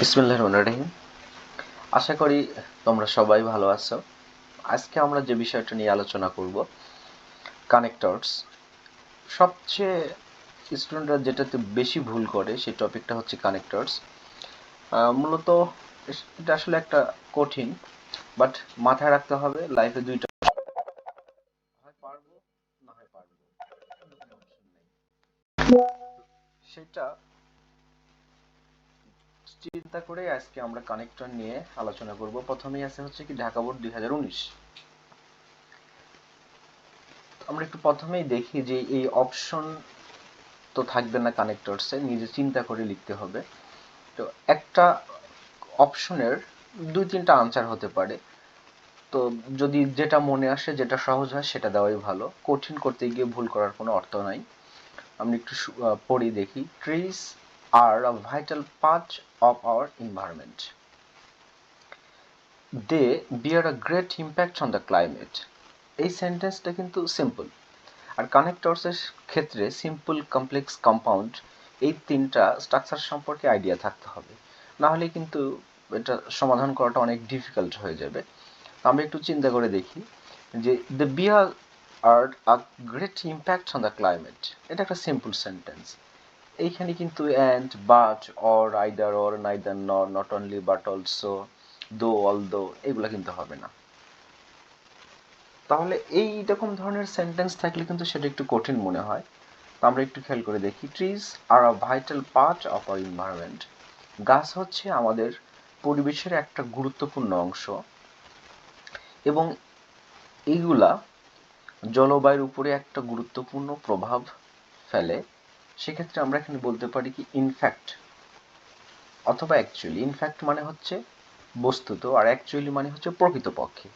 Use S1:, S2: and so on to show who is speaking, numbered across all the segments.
S1: বিসমিল্লাহির রহমানির রহিম। আশা করি তোমরা সবাই ভালো আছো। আজকে আমরা যে বিষয়টা নিয়ে আলোচনা করব, কানেক্টরস। সবচেয়ে স্টুডেন্টরা যেটাতে বেশি ভুল করে সেই টপিকটা হচ্ছে কানেক্টরস। মূলত এটা আসলে একটা কঠিন, বাট মাথায় রাখতে হবে লাইফে দুইটা, হয় পারবো না হয় পারবো, কোনো অপশন নেই। সেটা চিন্তা করে আজকে আমরা কানেক্টর নিয়ে আলোচনা করব। প্রথমেই আছে হচ্ছে কি ঢাকা বোর্ড 2019। আমরা একটু প্রথমেই দেখি যে এই অপশন তো থাকবে না কানেক্টরসে, নিজে চিন্তা করে লিখতে হবে। তো একটা অপশনের দুই তিনটা আনসার হতে পারে। তো যদি যেটা মনে আসে, যেটা সহজ হয় সেটা দেওয়াই ভালো। কঠিন করতে গিয়ে ভুল করার কোনো অর্থ নাই। আমি একটু পড়ি দেখি। Trees are a vital part of our environment, they bear a great impact on the climate. এই সেন্টেন্সটা কিন্তু সিম্পল। আর কানেক্টরসের ক্ষেত্রে সিম্পল, কমপ্লেক্স, কম্পাউন্ড, এই তিনটা স্ট্রাকচার সম্পর্কে আইডিয়া থাকতে হবে, না হলে কিন্তু এটা সমাধান করাটা অনেক ডিফিকাল্ট হয়ে যাবে। আমরা একটু চিন্তা করে দেখি যে the bear are a great impact on the climate, এটা একটা সিম্পল সেন্টেন্স। এইখানে কিন্তু and, but, or, either, or, neither, nor, not only, but also, though, although, এগুলো কিন্তু হবে না। তাহলে এই রকম ধরনের সেন্টেন্স থাকলে কিন্তু সেটা একটু কঠিন মনে হয়। তো আমরা একটু খেয়াল করে দেখি। Trees are a vital part of our environment. গাছ হচ্ছে আমাদের পরিবেশের একটা গুরুত্বপূর্ণ অংশ, এবং এইগুলা জলবায়ুর উপরে একটা গুরুত্বপূর্ণ প্রভাব ফেলে। সেক্ষেত্রে আমরা এখানে বলতে পারি কি ইনফ্যাক্ট অথবা অ্যাকচুয়ালি। ইনফ্যাক্ট মানে হচ্ছে বস্তুত, আর অ্যাকচুয়ালি মানে হচ্ছে প্রকৃতপক্ষে।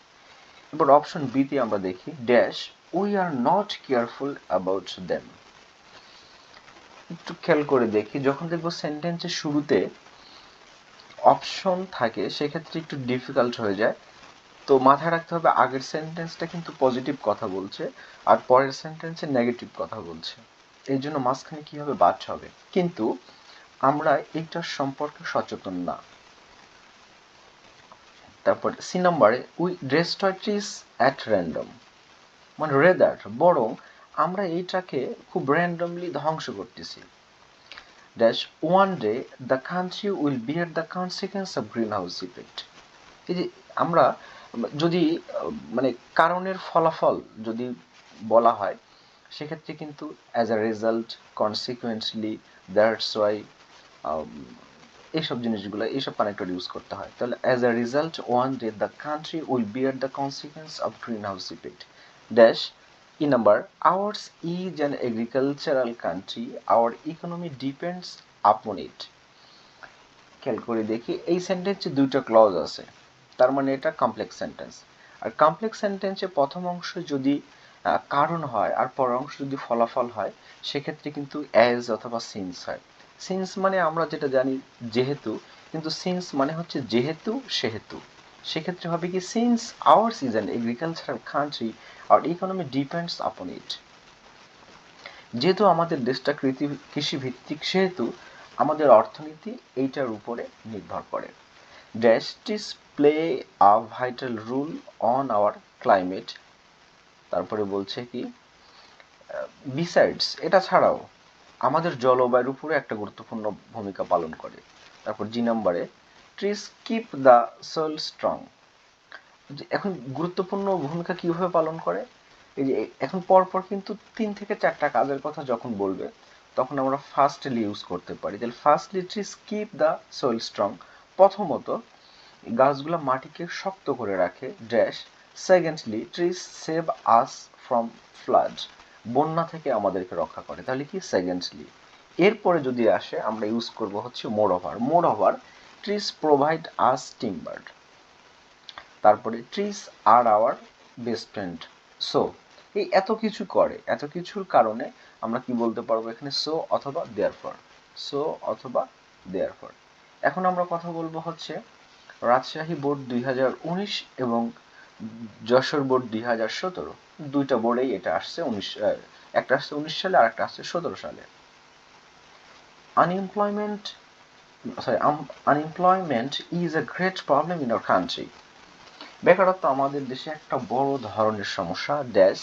S1: এবার অপশন বিতে আমরা দেখি dash we are not careful about them. একটু খেয়াল করে দেখি, যখন দেখবো সেন্টেন্সের শুরুতে অপশন থাকে সেক্ষেত্রে একটু ডিফিকাল্ট হয়ে যায়। তো মাথায় রাখতে হবে আগের সেন্টেন্সটা কিন্তু পজিটিভ কথা বলছে আর পরের সেন্টেন্সে নেগেটিভ কথা বলছে, এই জন্য মাঝখানে কিভাবে বাদ হবে, কিন্তু আমরা এইটার সম্পর্কে সচেতন না। তারপর সি নাম্বারে we destroy trees at random, মানে রেদার বরং আমরা এইটাকে খুব র্যান্ডমলি ধ্বংস করতেছি। Dash one day the country will bear the consequence of greenhouse effect. এই যে আমরা যদি মানে কারণের ফলাফল যদি বলা হয়, সেক্ষেত্রে কিন্তু as a result, consequently, that's why, এইসব জিনিসগুলো, এইসব কানেক্টর ইউজ করতে হয়। তাহলে as a result one day the country will bear the consequence of greenhouse effect. Dash E number ours is an agricultural country, our economy depends upon it. খেয়াল করে দেখি এই সেন্টেন্সে দুইটা ক্লজ আছে, তার মানে এটা কমপ্লেক্স সেন্টেন্স। আর কমপ্লেক্স সেন্টেন্সে প্রথম অংশ যদি কারণ হয় আর পরের অংশ যদি ফলাফল হয়, সেক্ষেত্রে কিন্তু অ্যাজ অথবা সিন্স হয়। সিন্স মানে আমরা যেটা জানি যেহেতু, কিন্তু সিন্স মানে হচ্ছে যেহেতু সেহেতু। সেক্ষেত্রে হবে কি since ours is an agricultural country our economy depends upon it. যেহেতু আমাদের দেশটা কৃষি ভিত্তিক, সেহেতু আমাদের অর্থনীতি এইটার উপরে নির্ভর করে। Dash trees play a vital role on our climate. তারপরে বলছে কি বিসাইডস, এটা ছাড়াও আমাদের জলবায়ুর উপরে একটা গুরুত্বপূর্ণ ভূমিকা পালন করে। তারপর জি নাম্বারে trees keep the soil strong. এখন গুরুত্বপূর্ণ ভূমিকা কিভাবে পালন করে, এই যে এখন পরপর কিন্তু 3 থেকে 4টা কাজের কথা যখন বলবে, তখন আমরা ফার্স্টলি ইউজ করতে পারি। তাহলে firstly trees keep the soil strong, প্রথমত গাছগুলো মাটিকে শক্ত করে রাখে। Dash secondly trees save us from flood, বন্যা থেকে আমাদেরকে রক্ষা করে। তাহলে কি সেকেন্ডলি। এরপরে যদি আসে আমরা ইউজ করব হচ্ছে moreover. Moreover trees provide us timber. তারপরে trees are our best friend. So এই এত কিছু করে, এত কিছুর কারণে আমরা কি বলতে পারবো এখানে সো অথবা দেয়ারফর। সো অথবা দেয়ারফর। এখন আমরা কথা বলবো হচ্ছে রাজশাহী বোর্ড 2019 এবং যশোর বোর্ড 2017, দুইটা বোর্ডেই এটা আসছে। একটা আসছে 19 সালে আর একটা আসছে 17 সালে। Unemployment unemployment is a great problem in our country. বেকারত্ব আমাদের দেশে একটা বড় ধরনের সমস্যা dash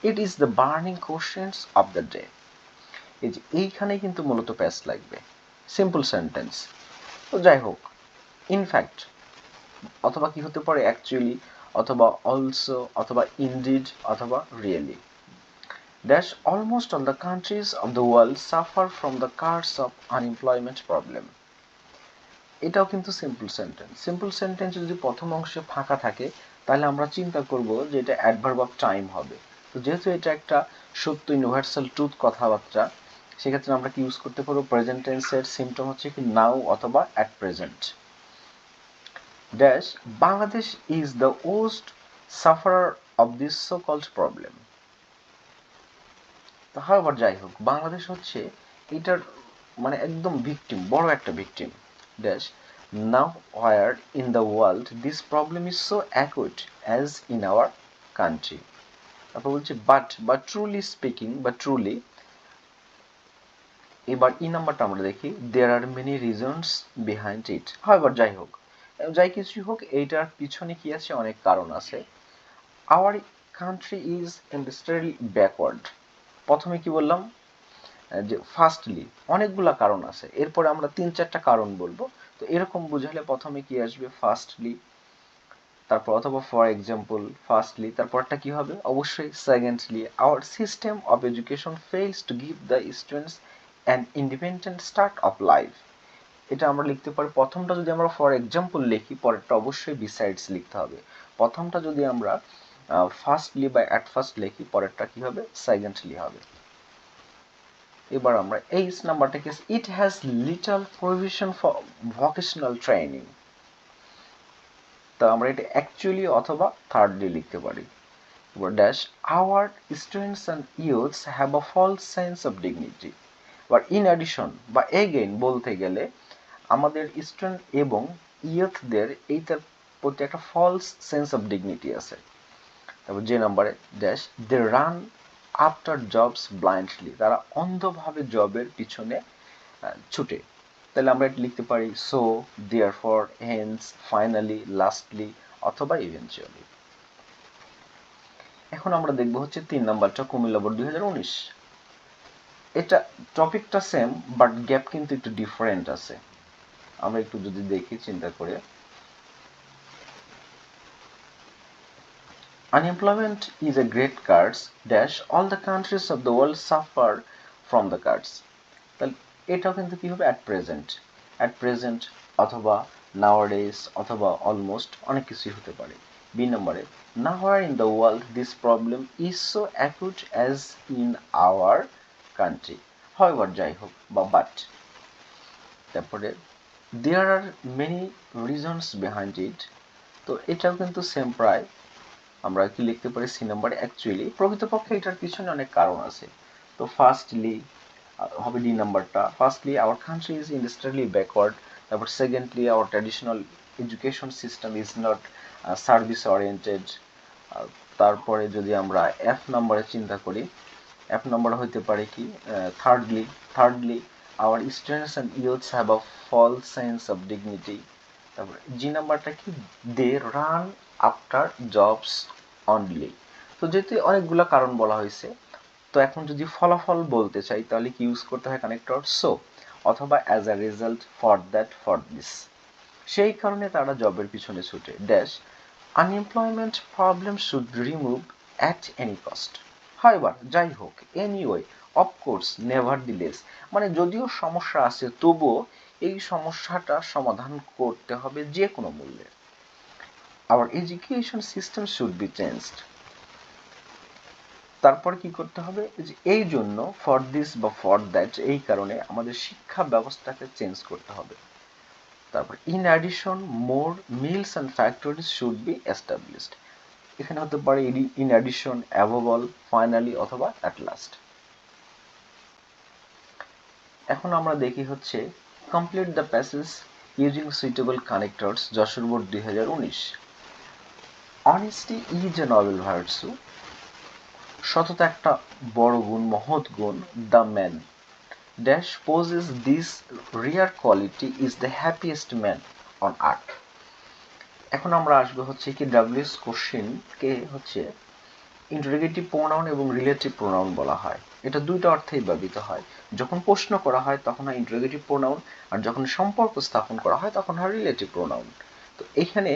S1: it is the burning questions of the day. এই যে এইখানে কিন্তু মূলত প্যাচ লাগবে, সিম্পল সেন্টেন্স। তো যাই হোক, ইনফ্যাক্ট অথবা কি হতে পারে অ্যাকচুয়ালি, অথবা অলসো, অথবা ইনডিড, অথবা really. Dash almost all the countries of the world suffer from the curse of unemployment problem. এটাও কিন্তু সিম্পল সেন্টেন্স। সিম্পল সেন্টেন্স যদি প্রথম অংশে ফাঁকা থাকে তাহলে আমরা চিন্তা করব যে এটা অ্যাডভার্ব অফ টাইম হবে। তো যেহেতু এটা একটা সত্য ইউনিভার্সাল ট্রুথ কথাবার্তা, সেক্ষেত্রে আমরা কি ইউজ করতে পারবো, প্রেজেন্ট টেন্সের সিম্পটম হচ্ছে কি নাও অথবা at present. Dash Bangladesh is the worst sufferer of this so called problem. however যাই হোক, বাংলাদেশ হচ্ছে এটার মানে একদম ভিকটিম, বড় একটা victim. Dash now where in the world this problem is so acute as in our country. তারপর বলছে বাট ট্রুলি স্পিকিং, বা ট্রুলি। এবার ই নাম্বারটা আমরা দেখি, there are many reasons behind it. however যাই হোক, যাই কিছুই হোক, এইটার পিছনে কি আছে, অনেক কারণ আছে। Hour country is industrially backward. প্রথমে কি বললাম যে ফার্স্টলি অনেকগুলা কারণ আছে, এরপরে আমরা 3-4টা কারণ বলবো। তো এরকম বুঝালে প্রথমে কি আসবে, ফার্স্টলি, তারপর অথবা ফর এক্সাম্পল, ফার্স্টলি, তারপরটা কি হবে, অবশ্যই secondly, hour system of education fails to give the students an independent start of life. এটা আমরা লিখতে পারি, প্রথমটা যদি আমরা ফর এক্সাম্পল লিখি, পরেরটা অবশ্যই বিসাইডস লিখতে হবে। প্রথমটা যদি আমরা ফার্স্টলি বা অ্যাট ফার্স্ট লিখি, পরেরটা কি হবে, সেকেন্ডলি হবে। এবার আমরা এই নাম্বারটাকে, it has little provision for vocational training. তো আমরা এটা অ্যাকচুয়ালি অথবা থার্ডলি লিখতে পারি। এবার dash our students and youths have a false sense of dignity. এবার ইন অ্যাডিশন বা এগেইন বলতে গেলে আমাদের স্টুডেন্ট এবং ইয়ুথদের এইটার প্রতি একটা ফলস সেন্স অফ ডিগনিটি আছে। তারপর যে নাম্বারে dash they run after jobs blindly, তারা অন্ধভাবে জবের পিছনে ছুটে। তাহলে আমরা এটা লিখতে পারি so, therefore, hence, finally, lastly, অথবা ইভেনচুয়ালি। এখন আমরা দেখব হচ্ছে 3 নাম্বারটা, কুমিল্লা বোর্ড 2019। এটা টপিকটা সেম বাট গ্যাপ কিন্তু একটু ডিফারেন্ট আছে। আমরা একটু যদি দেখি চিন্তা করে, unemployment is a great curse dash all the countries of the world suffer from the curse। তাহলে এটাও কিন্তু কি হবে, অ্যাট প্রেজেন্ট অথবা নাওয়াডেজ অথবা অলমোস্ট, অনেক কিছুই হতে পারে। বি নম্বরে nowhere in the world this problem is so acute as in our country। however যাই হোক বা বাট, তারপরে there are many reasons behind it। তো এটাও কিন্তু সেম প্রায়, আমরা কি লিখতে পারি সি নাম্বারে, অ্যাকচুয়ালি প্রকৃতপক্ষে এটার পিছনে অনেক কারণ আছে। তো ফার্স্টলি হবে ডি নাম্বারটা, firstly our country is industrially backward. তারপর secondly our traditional education system is not service oriented. তারপরে যদি আমরা এফ নাম্বারে চিন্তা করি, এফ নাম্বার হইতে পারে কি, thirdly our students and youths have a false sense of dignity. তারপরে জি নাম্বারটা কি, they run after jobs only. তো যেহেতু অনেকগুলো কারণ বলা হয়েছে, তো এখন যদি ফলাফল বলতে চাই তাহলে কি ইউজ করতে হয়, কানেক্টর সো, অথবা as a result, for that, for this. সেই কারণে তারা জবের পিছনে ছুটে। Dash unemployment problem should remove at any cost. However যাই হোক, এনিওয়ে, অফকোর্স, নেভারদিলেস, মানে যদিও সমস্যা আছে তবুও এই সমস্যাটা সমাধান করতে হবে যে কোনো মূল্যে। Our education system should be changed. তারপর কি করতে হবে, যে এই জন্য, ফর দিস বা ফর দ্যাট, এই কারণে আমাদের শিক্ষা ব্যবস্থাকে চেঞ্জ করতে হবে। তারপর in addition more mills and factories should be established. এখানে হতে পারে in addition, above all, finally, অথবা অ্যাট লাস্ট। এখন আমরা দেখি হচ্ছে complete the passage using suitable connectors, Jessore board 2019। Honesty is a noble virtue. সততা একটা বড় গুণ, মহৎ গুণ। The man dash possesses this rare quality is the happiest man on earth. এখন আমরা আসবো হচ্ছে কি ডাব্লিউএস কোশ্চেন কে হচ্ছে ইন্টারোগেটিভ প্রোনাউন এবং রিলেটিভ প্রোনাউন বলা হয়। এটা দুইটা অর্থেই ব্যবহৃত হয়। যখন প্রশ্ন করা হয় তখন হয় ইন্টারোগেটিভ প্রোনাউন, আর যখন সম্পর্ক স্থাপন করা হয় তখন হয় রিলেটিভ প্রোনাউন। তো এখানে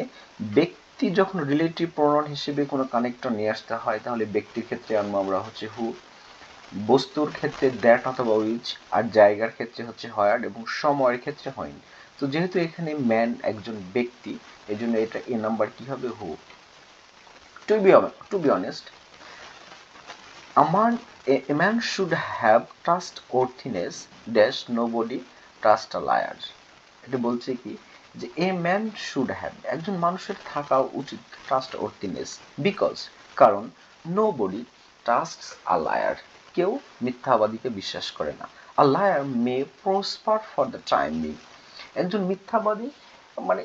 S1: ব্যক্তি যখন রিলেটিভ প্রোনাউন হিসেবে কোনো কানেক্টর নিয়ে আসতে হয় তাহলে ব্যক্তির ক্ষেত্রে আনবো আমরা হচ্ছে হু, বস্তুর ক্ষেত্রে দ্যাট অথবা উইচ, আর জায়গার ক্ষেত্রে হচ্ছে হোয়ার এবং সময়ের ক্ষেত্রে হয়ন। তো যেহেতু এখানে ম্যান একজন ব্যক্তি, এই জন্য এটা এ নাম্বার কি হবে who. To be honest, a man should have trustworthiness dash nobody trust a liar. এটা বলছে কি যে a man should have, একজন মানুষের থাকা উচিত trustworthiness, because কারণ nobody trusts a liar, কেউ মিথ্যাবাদীকে বিশ্বাস করে না। a liar may prosper for the time being, একজন মিথ্যাবাদী মানে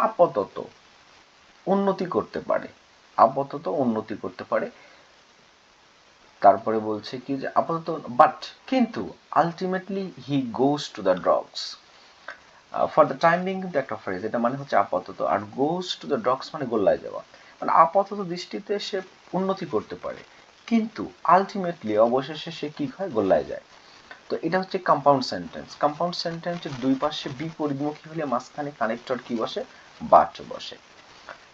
S1: আপাতত উন্নতি করতে পারে, আপাতত উন্নতি করতে পারে। তারপরে বলছে কি যে আপাতত বাট কিন্তু ultimately he goes to the dogs. For the time being কিন্তু একটা ফ্রেজ, এটা মানে হচ্ছে আপাতত, আর গোস টু দ্য ডগস মানে গোল্লায় যাওয়া, মানে আপাতত দৃষ্টিতে সে উন্নতি করতে পারে কিন্তু আলটিমেটলি অবশেষে সে কি হয়, গোল্লায় যায়। তো এটা হচ্ছে কম্পাউন্ড সেন্টেন্স। কম্পাউন্ড সেন্টেন্সের দুই পাশে বিপরীতমুখী হলে মাঝখানে কানেক্টর কি বসে, বাট বসে।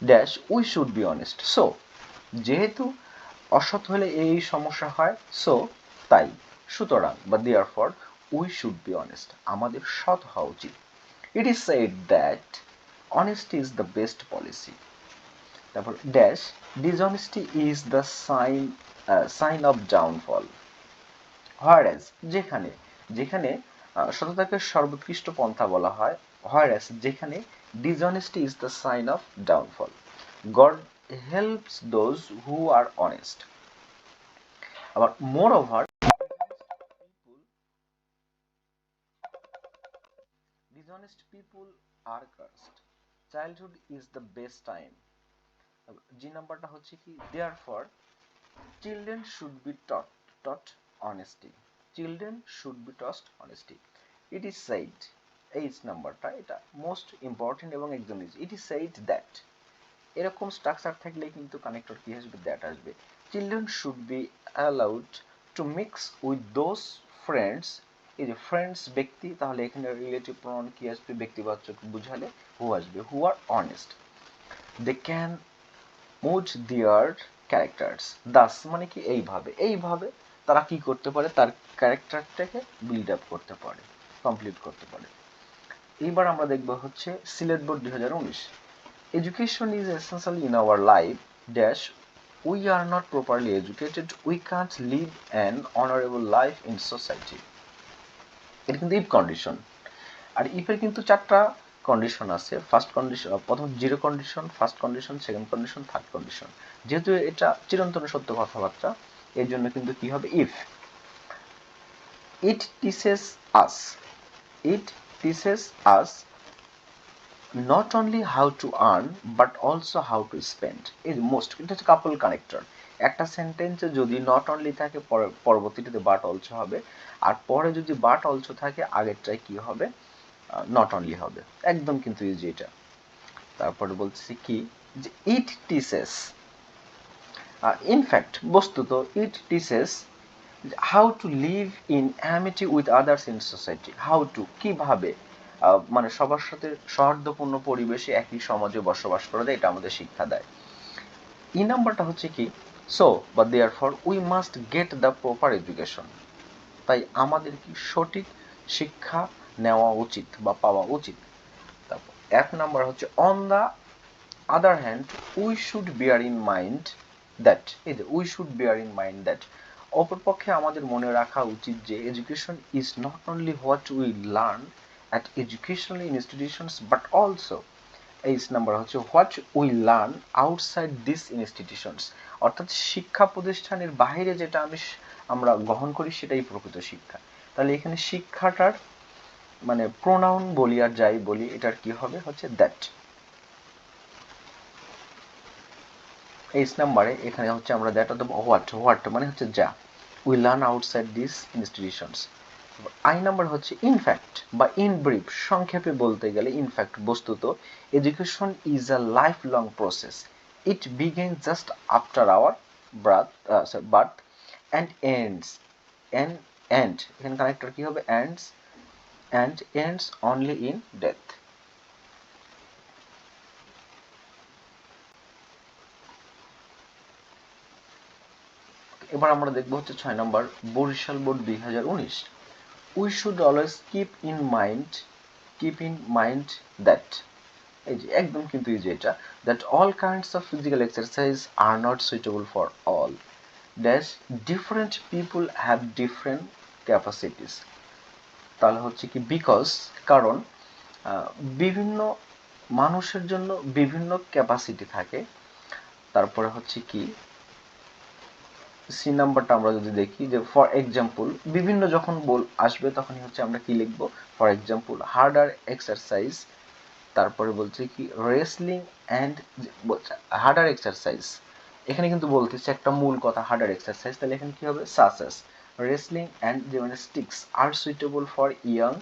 S1: Dash we should be honest, so যেহেতু অসৎ হলে এই সমস্যা হয়, সো তাই, সুতরাং বা therefore we should be honest, আমাদের সৎ হওয়া উচিত। It is said that honesty is the best policy. তারপর dash dishonesty is the sign of downfall. Whereas যেখানে, যেখানে সততাকে সর্বোৎকৃষ্ট পন্থা বলা হয়, হোয়ারএজ যেখানে dishonesty is the sign of downfall. God helps those who are honest. আবার moreover dishonest people are cursed. Childhood is the best time. G নাম্বারটা হচ্ছে কি therefore children should be taught honesty. Children should be taught honesty. It is said, H নাম্বারটা এটা most important এবং একদম easy. It is said that, এরকম structure থাকলে কিন্তু কানেক্টর কি আসবে, দ্যাট আসবে। Children should be allowed to mix with those friends, এই যে ফ্রেন্ডস ব্যক্তি, তাহলে এখানে রিলেটিভ প্রোনাউন কি আসবে, ব্যক্তিবাচক বুঝালে হু আসবে, who are honest. They can mould their characters, thus মানে কি এইভাবে, এইভাবে তারা কি করতে পারে, তার ক্যারেক্টারটাকে বিল্ড আপ করতে পারে, কমপ্লিট করতে পারে। এইবার আমরা দেখবো হচ্ছে Sylhet board 2019। Education is essential in our life dash we are not properly educated we can't live an honorable life in society. এটা কিন্তু ইফ কন্ডিশন, আর ইফের কিন্তু চারটা কন্ডিশন আছে। ফার্স্ট কন্ডিশন, প্রথম zero condition, first condition, second condition, third condition. যেহেতু এটা চিরন্তন সত্য কথাবার্তা এর জন্য কিন্তু কি হবে, if it teaches us, it teaches us not only how to earn but also how to spend is most, এটা হচ্ছে কাপল কানেক্টর। একটা সেন্টেন্সে যদি নট অনলি থাকে পরবর্তীতে বাট অলসো হবে, আর পরে যদি বাট অলসো থাকে আগেরটাই কি হবে, নট অনলি হবে, একদম কিন্তু ইজি এটা। তারপরে বলছি কি যে ইট টিচেস, ইনফ্যাক্ট বস্তুত it teaches how to live in Amity with others in society, how to কিভাবে মানে সবার সাথে সৌহার্দ্যপূর্ণ পরিবেশে একই সমাজে বসবাস করা যায়, এটা আমাদের শিক্ষা দেয়। ই নাম্বারটা হচ্ছে কি সো বা therefore we must get the proper education, তাই আমাদের কি সঠিক শিক্ষা নেওয়া উচিত বা পাওয়া উচিত। তারপর এক নাম্বার হচ্ছে on the other hand we should bear in mind that, এই যে we should bear in mind that, অপরপক্ষে আমাদের মনে রাখা উচিত যে education is not only what we learn at educational institutions but also, H number হচ্ছে what we learn outside this institutions, অর্থাৎ শিক্ষা প্রতিষ্ঠানের বাইরে যেটা আমরা গ্রহণ করি সেটাই প্রকৃত শিক্ষা। তাহলে এখানে শিক্ষাটার মানে প্রোনাউন বলি আর যাই বলি এটার কি হবে হচ্ছে দ্যাট। এইচ নাম্বারে এখানে হচ্ছে আমরা দ্যাট অথবা হোয়াট, হোয়াট মানে হচ্ছে যা, we learn outside this institutions, I number হচ্ছে ইনফ্যাক্ট বা ইন ব্রিফ, সংক্ষেপে বলতে গেলে ইনফ্যাক্ট বস্তুত education is a life long process, it begin just after our birth and ends end এখানে কানেক্টর কি হবে, ends only in death. এবার আমরা দেখব হচ্ছে 6 নম্বর Barishal board 2019। We should always keep in mind that এই যে একদম কিন্তু এই যে এটা that all kinds of physical exercise are not suitable for all, dash different people have different capacities। তাহলে হচ্ছে কি বিকজ, কারণ বিভিন্ন মানুষের জন্য বিভিন্ন ক্যাপাসিটি থাকে। তারপরে হচ্ছে কি সি নাম্বারটা আমরা যদি দেখি যে ফর এক্সাম্পল বিভিন্ন যখন আসবে তখনই হচ্ছে আমরা কি লিখবো, ফর এক্সাম্পল হার্ডার এক্সারসাইজ, তারপরে বলছে কি রেসলিং অ্যান্ড হার্ডার এক্সারসাইজ, এখানে কিন্তু বলতেছে একটা মূল কথা হার্ডার এক্সারসাইজ, তাহলে এখানে কি হবে such as wrestling and gymnastics are suitable for young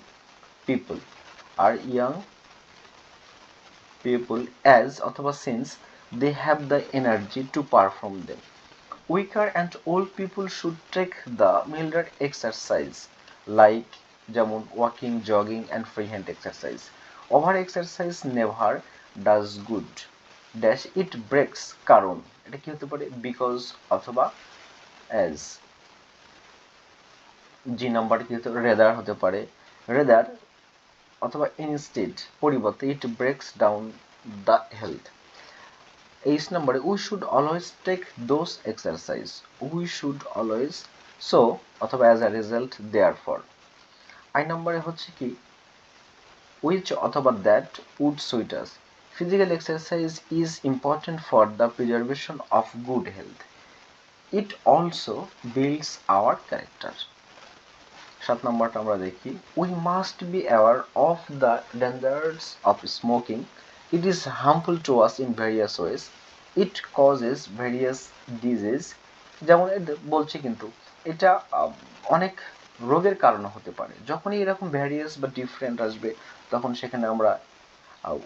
S1: people as অথবা since they have the energy to perform them. Weaker and old people should take the milder exercise like যেমন walking, jogging and free hand exercise. Over exercise never does good, dash it breaks, কারণ এটা কি হতে পারে because অথবা as। G number কি হতে পারে rather হতে পারে, rather অথবা instead পরিবর্তে it breaks down the health। H নম্বরে we should always take those exercise, we should always so অথবা as a result therefore. I নম্বরে হচ্ছে কি উইচ অথবা that would suit us, physical exercise is important for the preservation of good health, it also builds our character. 7 নম্বরটা আমরা দেখি we must be aware of the dangers of smoking, it is harmful to us in various ways, it causes various disease। যেমন বলছে কিন্তু এটা অনেক রোগের কারণ হতে পারে, যখনই এরকম ভ্যারিয়াস বা ডিফারেন্ট আসবে তখন সেখানে আমরা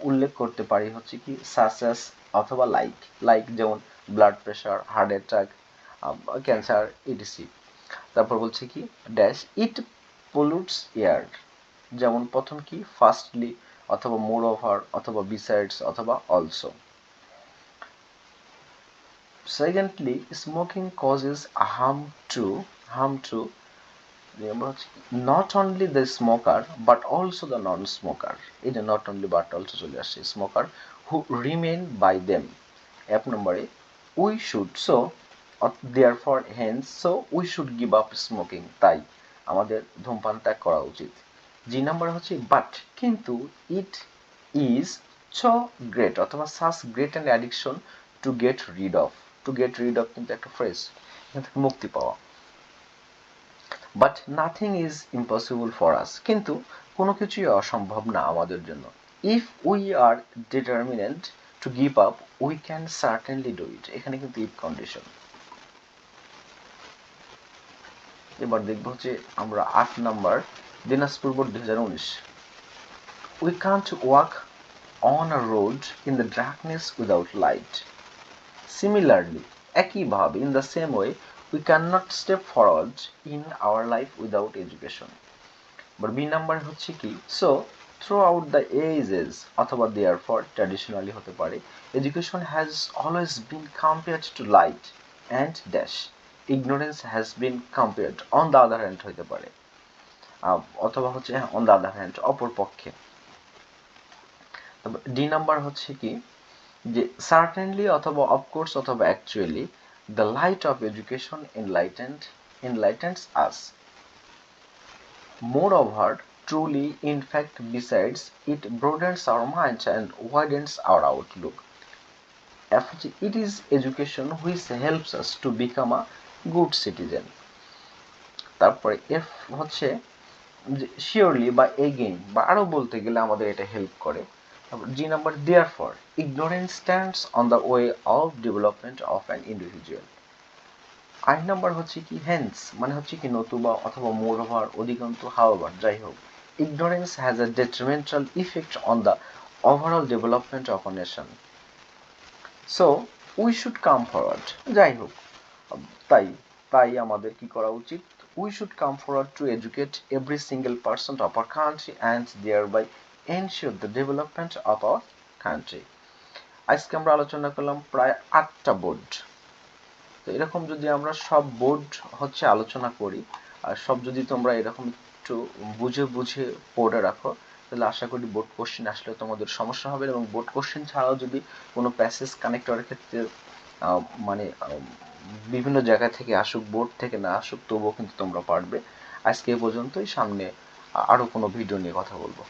S1: উল্লেখ করতে পারি হচ্ছে কি সাসেস অথবা লাইক যেমন blood pressure, heart attack, cancer etc. তারপর বলছে কি ড্যাশ ইট পলিউটস এয়ার, যেমন প্রথম কি ফার্স্টলি অথবা মোর ওভার অথবা বিসাইডস অথবা also. Secondly smoking causes harm to not only the smoker but also the non-smoker, এই যে not only but also চলে আসছে, smoker who remain by them। এক নম্বরে we should so therefore hence so we should give up smoking, তাই আমাদের ধূমপান ত্যাগ করা উচিত। জি নাম্বার হচ্ছে বাট কিন্তু ইট ইজ সো গ্রেট অথবা such great and addiction to get rid of কিন্তু একটা ফ্রেজ, এখান থেকে মুক্তি পাওয়া। But nothing is impossible for us, কিন্তু কোনো কিছুই অসম্ভব না আমাদের জন্য। If we are determinant to give up we can certainly do it, এখানে কিন্তু ইফ কন্ডিশন। এবার দেখবো হচ্ছে আমরা 8 number Dinajpur board 2019। We can't walk on a road in the darkness without light. Similarly, একইভাবে in the same way we cannot step forward in our life without education. But B number হচ্ছে কি so throughout the ages অথবা therefore traditionally হতে পারে education has always been compared to light and dash ignorance has been compared on the other hand হতে পারে অথবা হচ্ছে on the other hand অপর পক্ষে। ডি নাম্বার হচ্ছে কি যে সার্টেনলি অথবা অফকোর্স অথবা actually the light off education enlightens us, moreover truly in fact besides it broadens our minds and widens our outlook, it is education which helps us to become a good citizen। তারপরে F হচ্ছে surely বা again বা আরো বলতে গেলে আমাদের এটা help করে। G number therefore ignorance stands on the way of development of an individual। 8 number হচ্ছে কি হেন্স, মানে হচ্ছে কি নতুবা অথবা মোরওভার, অধিকন্তু, হাওয়েভার, যাই হোক। Ignorance has a detrimental effect on the overall development of a nation. So we should come forward, যাই হোক, তাই তাই আমাদের কি করা উচিত? We should come forward to educate every single person of our country and thereby ensure the development of our country. আজকে আমরা আলোচনা করলাম প্রায় 8টা বোর্ড। তো এরকম যদি আমরা সব বোর্ড হচ্ছে আলোচনা করি, আর সব যদি তোমরা এরকম একটু বুঝে বুঝে পড়ে রাখো, তাহলে আশা করি বোর্ড কোশ্চেন আসলে তোমাদের সমস্যা হবে না। এবং বোর্ড কোশ্চেন ছাড়াও যদি কোনো প্যাসেজ কানেক্টরের ক্ষেত্রে মানে বিভিন্ন জায়গা থেকে আসুক, বোর্ড থেকে না আসুক, তবুও কিন্তু তোমরা পারবে। আজকে এ পর্যন্তই, সামনে আরও কোনো ভিডিও নিয়ে কথা বলবো।